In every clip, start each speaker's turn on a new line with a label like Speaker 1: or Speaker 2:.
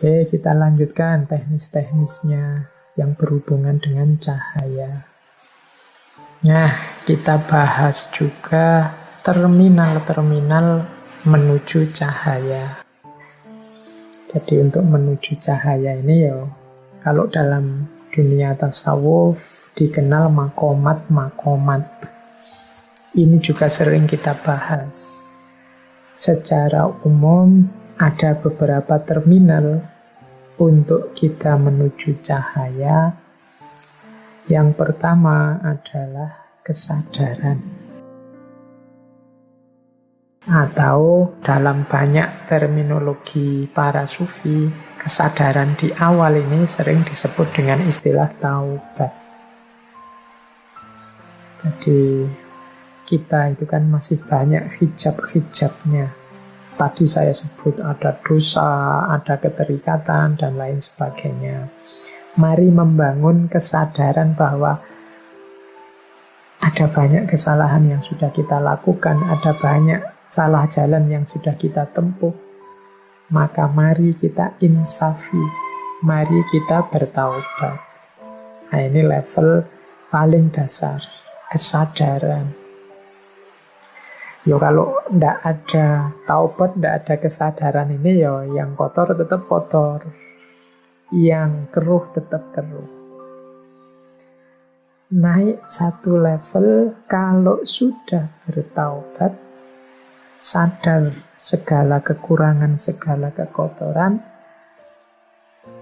Speaker 1: Oke, kita lanjutkan teknis-teknisnya yang berhubungan dengan cahaya. Nah, kita bahas juga terminal-terminal menuju cahaya. Jadi untuk menuju cahaya ini ya, kalau dalam dunia tasawuf dikenal makomat-makomat. Ini juga sering kita bahas. Secara umum ada beberapa terminal untuk kita menuju cahaya. Yang pertama adalah kesadaran. Atau dalam banyak terminologi para sufi, kesadaran di awal ini sering disebut dengan istilah taubat. Jadi kita itu kan masih banyak hijab-hijabnya. Tadi saya sebut ada dosa, ada keterikatan, dan lain sebagainya. Mari membangun kesadaran bahwa ada banyak kesalahan yang sudah kita lakukan, ada banyak salah jalan yang sudah kita tempuh. Maka mari kita insafi, mari kita bertaubat. Nah, ini level paling dasar, kesadaran. Yo kalau ndak ada taubat, ndak ada kesadaran ini, yo yang kotor tetap kotor, yang keruh tetap keruh. Naik satu level kalau sudah bertaubat, sadar segala kekurangan, segala kekotoran.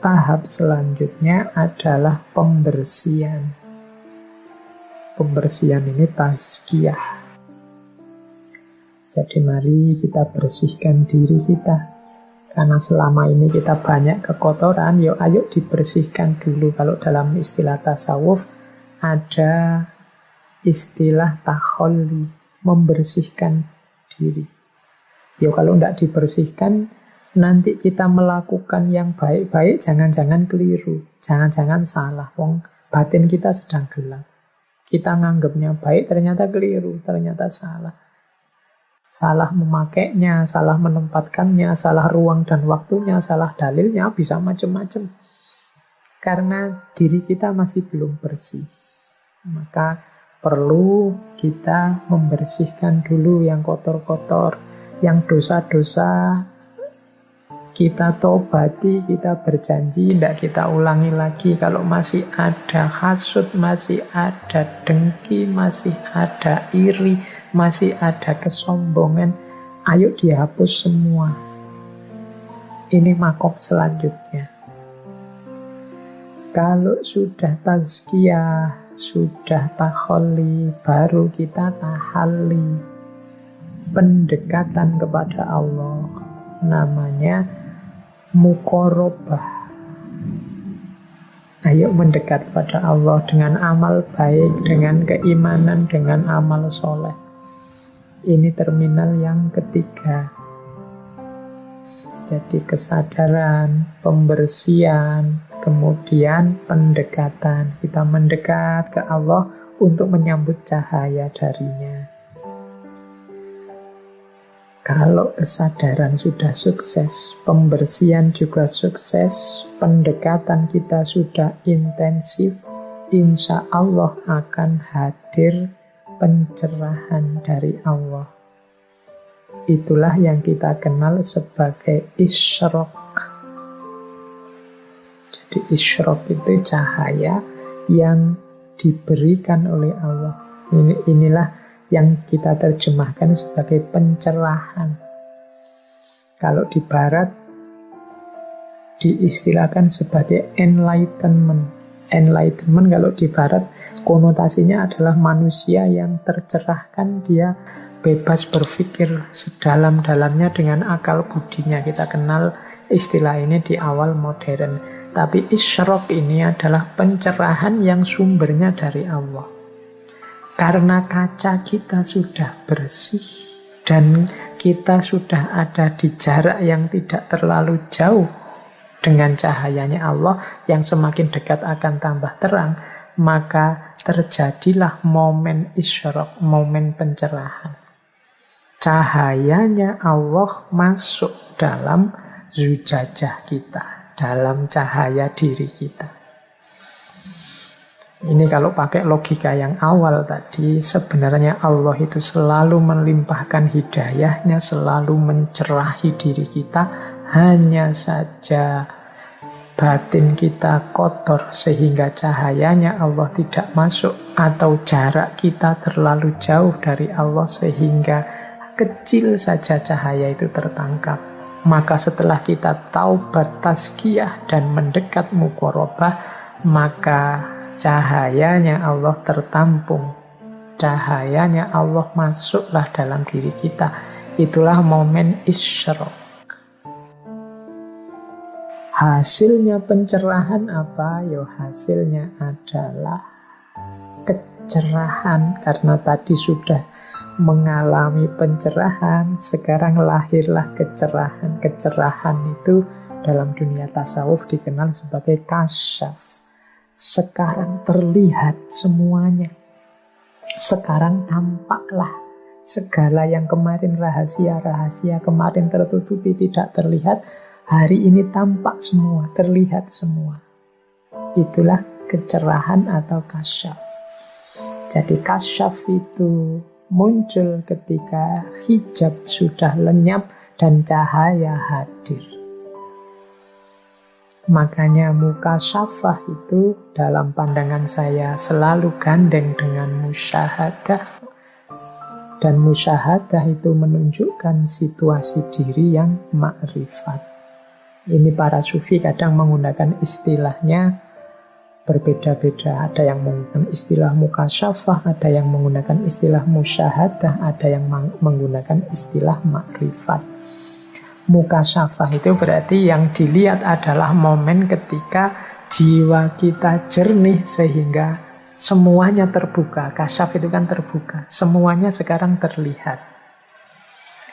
Speaker 1: Tahap selanjutnya adalah pembersihan. Pembersihan ini tazkiyah. Jadi mari kita bersihkan diri kita. Karena selama ini kita banyak kekotoran, yuk ayo dibersihkan dulu. Kalau dalam istilah tasawuf ada istilah takholli, membersihkan diri. Yuk kalau tidak dibersihkan, nanti kita melakukan yang baik-baik, jangan-jangan keliru, jangan-jangan salah. Wong batin kita sedang gelap. Kita nganggapnya baik, ternyata keliru, ternyata salah. Salah memakainya, salah menempatkannya, salah ruang dan waktunya, salah dalilnya, bisa macam-macam. Karena diri kita masih belum bersih. Maka perlu kita membersihkan dulu yang kotor-kotor, yang dosa-dosa. Kita tobati, kita berjanji, tidak kita ulangi lagi. Kalau masih ada hasud, masih ada dengki, masih ada iri, masih ada kesombongan, ayo dihapus semua. Ini makom selanjutnya. Kalau sudah tazkiyah, sudah takholli, baru kita tahalli. Pendekatan kepada Allah. Namanya muqarabah. Ayo mendekat pada Allah dengan amal baik, dengan keimanan, dengan amal soleh. Ini terminal yang ketiga. Jadi kesadaran, pembersihan, kemudian pendekatan. Kita mendekat ke Allah untuk menyambut cahaya darinya. Kalau kesadaran sudah sukses, pembersihan juga sukses, pendekatan kita sudah intensif, insya Allah akan hadir pencerahan dari Allah. Itulah yang kita kenal sebagai isyraq. Jadi isyraq itu cahaya yang diberikan oleh Allah. Inilah yang kita terjemahkan sebagai pencerahan. Kalau di barat diistilahkan sebagai enlightenment. Enlightenment kalau di barat konotasinya adalah manusia yang tercerahkan, dia bebas berpikir sedalam-dalamnya dengan akal budinya. Kita kenal istilah ini di awal modern. Tapi isyraq ini adalah pencerahan yang sumbernya dari Allah. Karena kaca kita sudah bersih dan kita sudah ada di jarak yang tidak terlalu jauh dengan cahayanya Allah yang semakin dekat akan tambah terang, maka terjadilah momen isyraq, momen pencerahan. Cahayanya Allah masuk dalam zujajah kita, dalam cahaya diri kita. Ini kalau pakai logika yang awal tadi, sebenarnya Allah itu selalu melimpahkan hidayahnya, selalu mencerahi diri kita. Hanya saja batin kita kotor sehingga cahayanya Allah tidak masuk, atau jarak kita terlalu jauh dari Allah sehingga kecil saja cahaya itu tertangkap. Maka setelah kita taubat, tazkiyah, dan mendekat muqarabah, maka cahayanya Allah tertampung. Cahayanya Allah masuklah dalam diri kita. Itulah momen isyraq. Hasilnya pencerahan apa? Yo, hasilnya adalah kecerahan. Karena tadi sudah mengalami pencerahan, sekarang lahirlah kecerahan. Kecerahan itu dalam dunia tasawuf dikenal sebagai kasyaf. Sekarang terlihat semuanya. Sekarang tampaklah segala yang kemarin rahasia-rahasia, kemarin tertutupi, tidak terlihat, hari ini tampak semua, terlihat semua. Itulah kecerahan atau kasyaf. Jadi kasyaf itu muncul ketika hijab sudah lenyap dan cahaya hadir. Makanya mukasyafah itu dalam pandangan saya selalu gandeng dengan musyahadah. Dan musyahadah itu menunjukkan situasi diri yang ma'rifat. Ini para sufi kadang menggunakan istilahnya berbeda-beda. Ada yang menggunakan istilah mukasyafah, ada yang menggunakan istilah musyahadah, ada yang menggunakan istilah ma'rifat. Mukasyafah itu berarti yang dilihat adalah momen ketika jiwa kita jernih sehingga semuanya terbuka. Kasyaf itu kan terbuka, semuanya sekarang terlihat.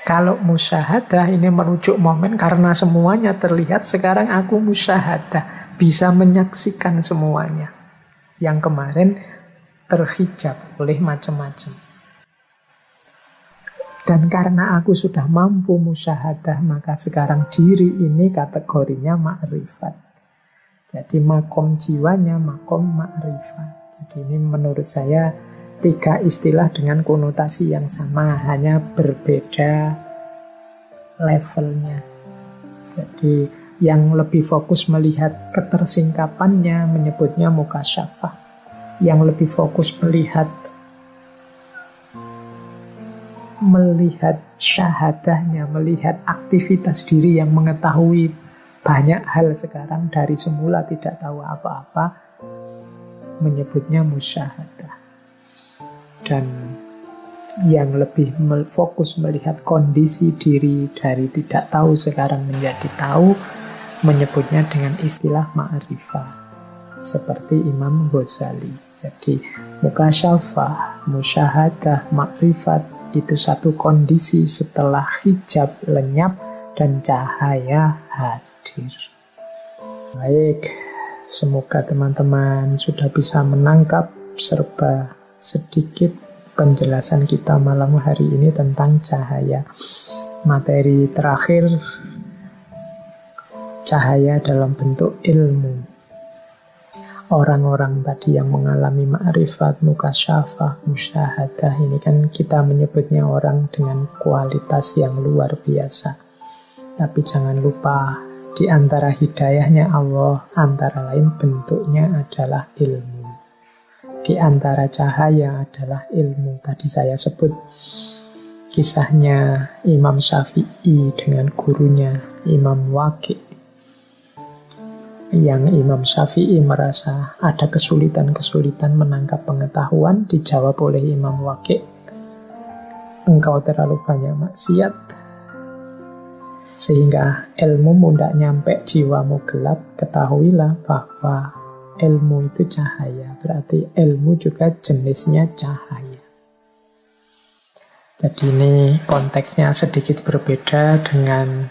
Speaker 1: Kalau musyahadah ini merujuk momen karena semuanya terlihat, sekarang aku musyahadah, bisa menyaksikan semuanya. Yang kemarin terhijab oleh macam-macam. Dan karena aku sudah mampu musyahadah, maka sekarang diri ini kategorinya ma'rifat. Jadi makom jiwanya makom ma'rifat. Jadi ini menurut saya 3 istilah dengan konotasi yang sama, hanya berbeda levelnya. Jadi yang lebih fokus melihat ketersingkapannya menyebutnya mukasyafah. Yang lebih fokus melihat syahadahnya, melihat aktivitas diri yang mengetahui banyak hal sekarang dari semula tidak tahu apa-apa, menyebutnya musyahadah. Dan yang lebih fokus melihat kondisi diri dari tidak tahu sekarang menjadi tahu, menyebutnya dengan istilah ma'rifah, seperti Imam Ghazali. Jadi mukasyafah, musyahadah, ma'rifat itu satu kondisi setelah hijab lenyap dan cahaya hadir. Baik, semoga teman-teman sudah bisa menangkap serba sedikit penjelasan kita malam hari ini tentang cahaya. Materi terakhir, cahaya dalam bentuk ilmu. Orang-orang tadi yang mengalami ma'rifat, mukasyafah, musyahadah, ini kan kita menyebutnya orang dengan kualitas yang luar biasa. Tapi jangan lupa, di antara hidayahnya Allah, antara lain bentuknya adalah ilmu. Di antara cahaya adalah ilmu. Tadi saya sebut kisahnya Imam Syafi'i dengan gurunya Imam Waqi'. Yang Imam Syafi'i merasa ada kesulitan-kesulitan menangkap pengetahuan, dijawab oleh Imam Waqi', engkau terlalu banyak maksiat sehingga ilmu tidak nyampe, jiwamu gelap. Ketahuilah bahwa ilmu itu cahaya, berarti ilmu juga jenisnya cahaya. Jadi ini konteksnya sedikit berbeda dengan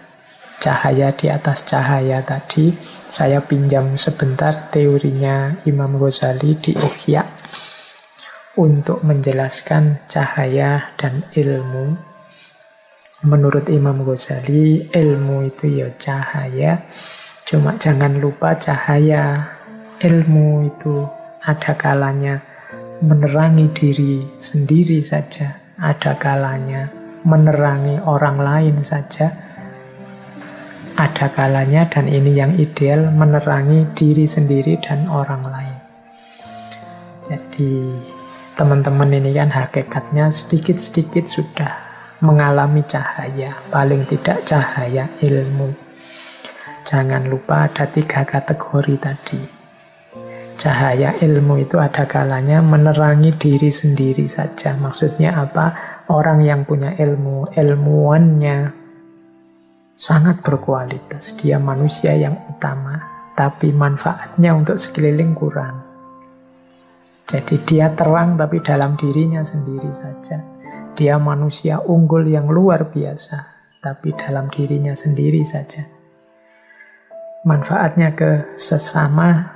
Speaker 1: cahaya di atas cahaya tadi. Saya pinjam sebentar teorinya Imam Ghazali di Ihya untuk menjelaskan cahaya dan ilmu. Menurut Imam Ghazali, ilmu itu ya cahaya, Cuma jangan lupa cahaya ilmu itu ada kalanya menerangi diri sendiri saja, ada kalanya menerangi orang lain saja, ada kalanya, dan ini yang ideal, menerangi diri sendiri dan orang lain. Jadi teman-teman ini kan hakikatnya sedikit-sedikit sudah mengalami cahaya, paling tidak cahaya ilmu. Jangan lupa ada 3 kategori tadi. Cahaya ilmu itu ada kalanya menerangi diri sendiri saja. Maksudnya apa? Orang yang punya ilmu, ilmuwannya sangat berkualitas. Dia manusia yang utama, tapi manfaatnya untuk sekeliling kurang. Jadi dia terang tapi dalam dirinya sendiri saja. Dia manusia unggul yang luar biasa, tapi dalam dirinya sendiri saja. Manfaatnya ke sesama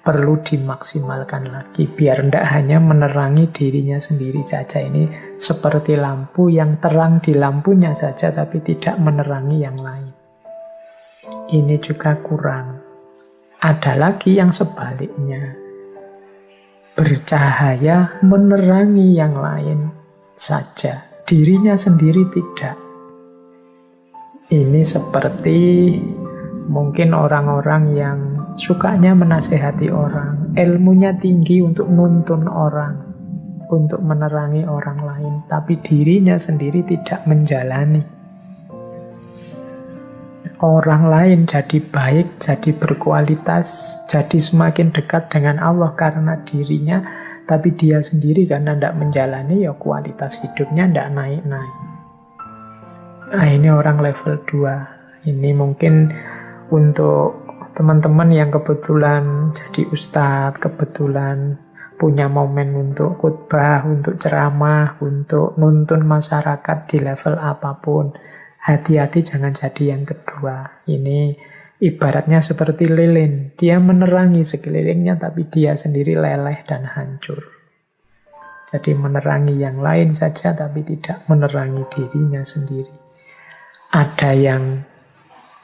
Speaker 1: perlu dimaksimalkan lagi, biar tidak hanya menerangi dirinya sendiri saja. Ini seperti lampu yang terang di lampunya saja, tapi tidak menerangi yang lain. Ini juga kurang. Ada lagi yang sebaliknya, bercahaya menerangi yang lain saja, dirinya sendiri tidak. Ini seperti mungkin orang-orang yang sukanya menasehati orang, ilmunya tinggi untuk nuntun orang, untuk menerangi orang lain, tapi dirinya sendiri tidak menjalani. Orang lain jadi baik, jadi berkualitas, jadi semakin dekat dengan Allah karena dirinya, tapi dia sendiri karena tidak menjalani, ya kualitas hidupnya tidak naik-naik. Nah, ini orang level 2. Ini mungkin untuk teman-teman yang kebetulan jadi ustadz, kebetulan punya momen untuk khutbah, untuk ceramah, untuk nuntun masyarakat di level apapun, hati-hati jangan jadi yang kedua. Ini ibaratnya seperti lilin. Dia menerangi sekelilingnya, tapi dia sendiri leleh dan hancur. Jadi menerangi yang lain saja, tapi tidak menerangi dirinya sendiri. Ada yang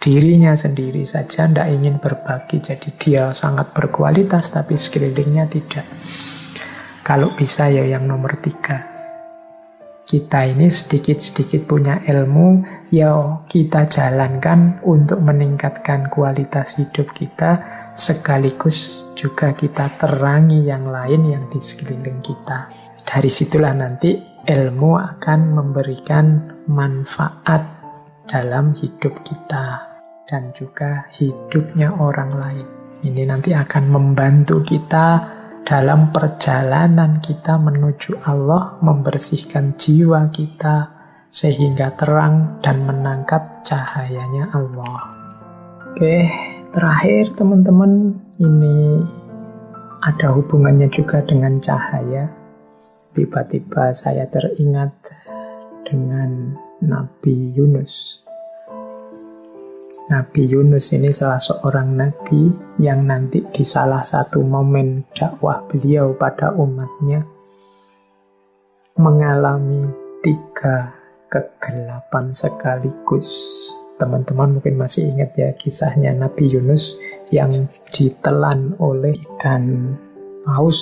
Speaker 1: dirinya sendiri saja tidak ingin berbagi, jadi dia sangat berkualitas tapi sekelilingnya tidak. Kalau bisa ya yang nomor 3. Kita ini sedikit-sedikit punya ilmu, ya kita jalankan untuk meningkatkan kualitas hidup kita, sekaligus juga kita terangi yang lain yang di sekeliling kita. Dari situlah nanti ilmu akan memberikan manfaat dalam hidup kita dan juga hidupnya orang lain. Ini nanti akan membantu kita dalam perjalanan kita menuju Allah, membersihkan jiwa kita sehingga terang dan menangkap cahayanya Allah. Oke, terakhir teman-teman, ini ada hubungannya juga dengan cahaya. Tiba-tiba saya teringat dengan Nabi Yunus. Nabi Yunus ini salah seorang nabi yang nanti di salah satu momen dakwah beliau pada umatnya mengalami 3 kegelapan sekaligus. Teman-teman mungkin masih ingat ya kisahnya Nabi Yunus yang ditelan oleh ikan paus.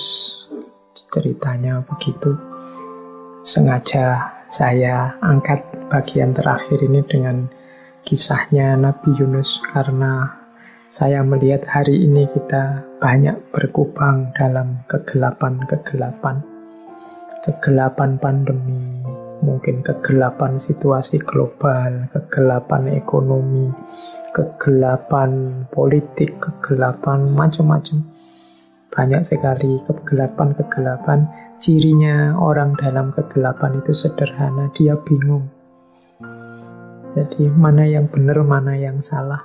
Speaker 1: Ceritanya begitu. Sengaja saya angkat bagian terakhir ini dengan kisahnya Nabi Yunus karena saya melihat hari ini kita banyak berkubang dalam kegelapan-kegelapan. Kegelapan pandemi, mungkin kegelapan situasi global, kegelapan ekonomi, kegelapan politik, kegelapan macam-macam. Banyak sekali kegelapan-kegelapan. Cirinya orang dalam kegelapan itu sederhana, dia bingung. Jadi mana yang benar, mana yang salah,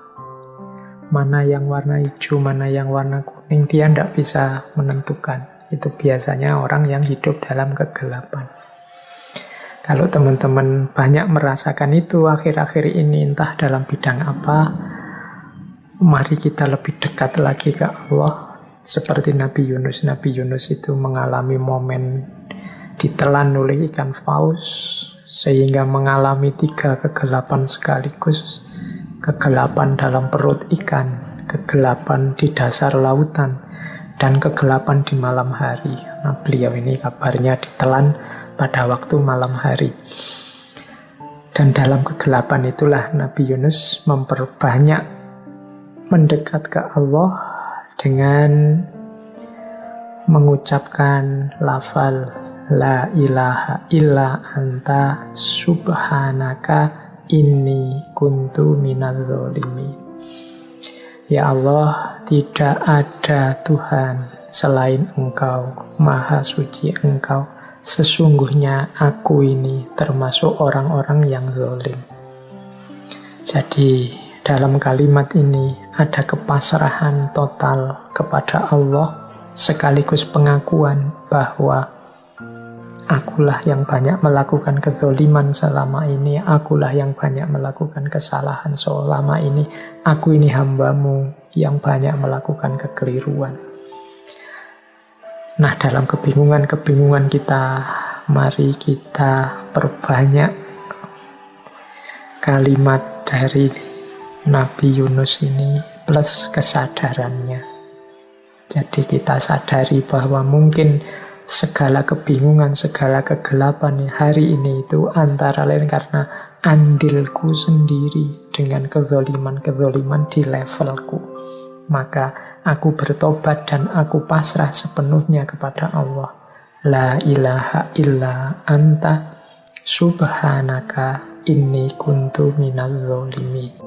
Speaker 1: mana yang warna hijau, mana yang warna kuning, dia tidak bisa menentukan. Itu biasanya orang yang hidup dalam kegelapan. Kalau teman-teman banyak merasakan itu akhir-akhir ini, entah dalam bidang apa, mari kita lebih dekat lagi ke Allah. Seperti Nabi Yunus. Nabi Yunus itu mengalami momen ditelan oleh ikan paus, sehingga mengalami 3 kegelapan sekaligus. Kegelapan dalam perut ikan, kegelapan di dasar lautan, dan kegelapan di malam hari. Karena beliau ini kabarnya ditelan pada waktu malam hari. Dan dalam kegelapan itulah Nabi Yunus memperbanyak mendekat ke Allah dengan mengucapkan lafal la ilaha illa anta subhanaka inni kuntu minadz zalimin. Ya Allah, tidak ada Tuhan selain Engkau, Maha Suci Engkau. Sesungguhnya aku ini termasuk orang-orang yang zalim. Jadi dalam kalimat ini ada kepasrahan total kepada Allah, sekaligus pengakuan bahwa akulah yang banyak melakukan kezaliman selama ini, akulah yang banyak melakukan kesalahan selama ini, aku ini hambamu yang banyak melakukan kekeliruan. Nah, dalam kebingungan-kebingungan kita, mari kita perbanyak kalimat dari Nabi Yunus ini plus kesadarannya. Jadi kita sadari bahwa mungkin segala kebingungan, segala kegelapan hari ini itu antara lain karena andilku sendiri dengan kezaliman-kezaliman di levelku. Maka aku bertobat dan aku pasrah sepenuhnya kepada Allah. La ilaha illa anta subhanaka inni kuntu minadz zalimin.